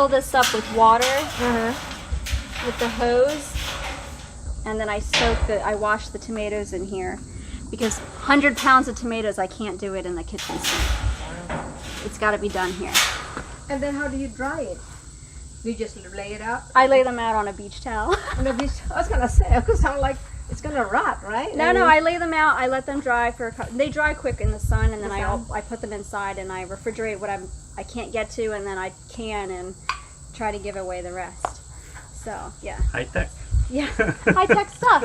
fill this up with water with the hose, and then I wash the tomatoes in here, because 100 pounds of tomatoes, I can't do it in the kitchen sink. It's got to be done here. And then how do you dry it? You just lay it out? I lay them out on a beach towel. On the beach? I was gonna say, it could sound like it's gonna rot, right? No, I lay them out. I let them dry they dry quick in the sun, and then I put them inside and I refrigerate what I can't get to, and then I can and try to give away the rest. So yeah. High tech. Yeah, high tech stuff.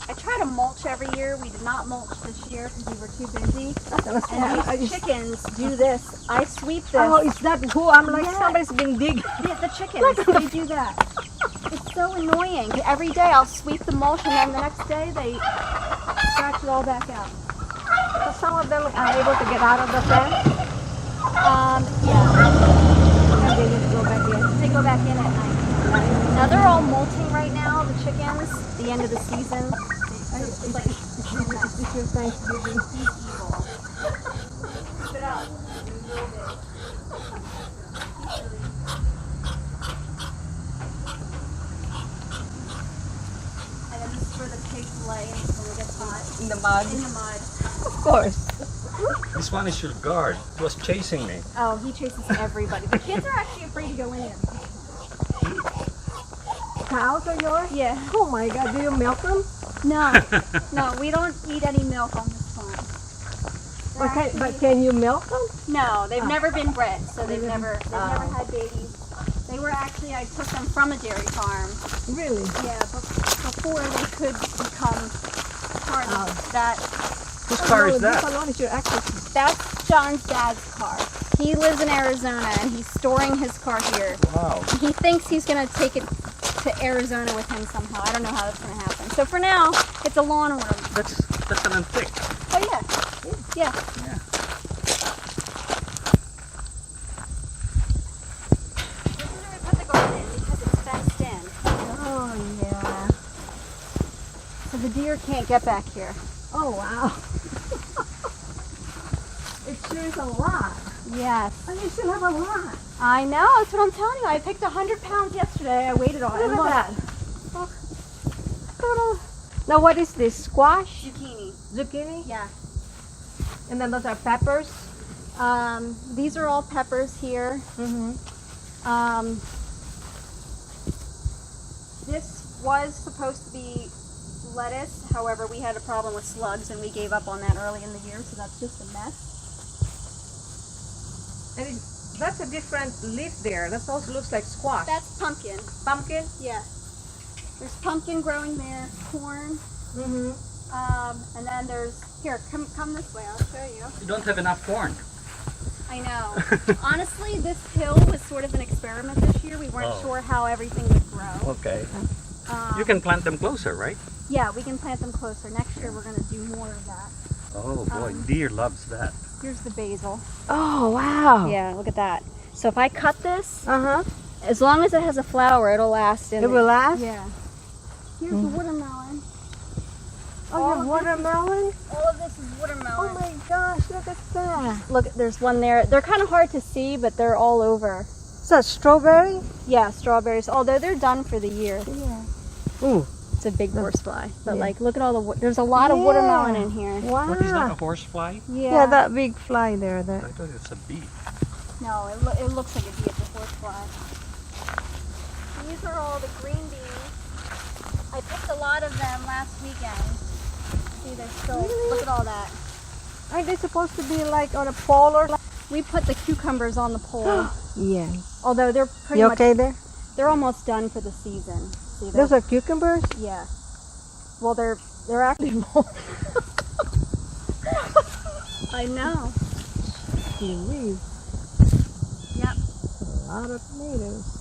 I try to mulch every year. We did not mulch this year because we were too busy. And these chickens do this. I sweep this. Oh, is that cool? I'm like, somebody's been digging. The chickens, they do that. It's so annoying. Every day I'll sweep the mulch, and then the next day they scratch it all back out. So some of them are able to get out of the fence? Yeah. And they just go back in. They go back in at night. Now they're all molting right now, the chickens, the end of the season. It's like, Is this your Thanksgiving? Spit out. And then this is where the pigs lay when it gets hot. In the mud? In the mud. Of course. This one is your guard. He was chasing me. Oh, he chases everybody. The kids are actually afraid to go in here. Cows are yours? Yeah. Oh my God, do you milk them? No, no, we don't eat any milk on this farm. Okay, but can you milk them? No, they've never been bred, so they've never had babies. They were actually, I took them from a dairy farm. Really? Yeah, before they could become part of that. Whose car is that? That's John's dad's car. He lives in Arizona and he's storing his car here. Wow. He thinks he's going to take it to Arizona with him somehow. I don't know how that's going to happen. So for now, it's a lawn ornament. That's an antique. Oh yeah. Yeah. Yeah. This is where we put the garden in because it's fenced in. Oh yeah. So the deer can't get back here. Oh wow. It sure is a lot. Yes. And you still have a lot. I know, that's what I'm telling you. I picked 100 pounds yesterday. I weighed it all. Look at that. Look. Now what is this? Squash? Zucchini. Zucchini? Yeah. And then those are peppers? These are all peppers here. This was supposed to be lettuce. However, we had a problem with slugs and we gave up on that early in the year, so that's just a mess. And that's a different leaf there. That also looks like squash. That's pumpkin. Pumpkin? Yeah. There's pumpkin growing there, corn. And then there's, here, come this way, I'll show you. You don't have enough corn. I know. Honestly, this hill was sort of an experiment this year. We weren't sure how everything would grow. Okay. You can plant them closer, right? Yeah, we can plant them closer. Next year we're going to do more of that. Oh boy, deer loves that. Here's the basil. Oh wow. Yeah, look at that. So if I cut this, Uh-huh. as long as it has a flower, it'll last. It will last? Yeah. Here's the watermelon. Oh, you have watermelon? All of this is watermelon. Oh my gosh, look at that. Look, there's one there. They're kind of hard to see, but they're all over. Is that strawberry? Yeah, strawberries. Although they're done for the year. Yeah. Ooh. It's a big horsefly. But like, look at all the, there's a lot of watermelon in here. Wow. What is that, a horsefly? Yeah, that big fly there. I That. thought it's a bee. No, it looks like a bee. It's a horsefly. These are all the green beans. I picked a lot of them last weekend. See, they're still, look at all that. Aren't they supposed to be like on a pole or like? We put the cucumbers on the pole. Yeah. Although they're pretty You much, okay there? they're almost done for the season. See, Those are cucumbers? yeah. Well, they're actually more. I know. Jeez. Yep. A lot of tomatoes.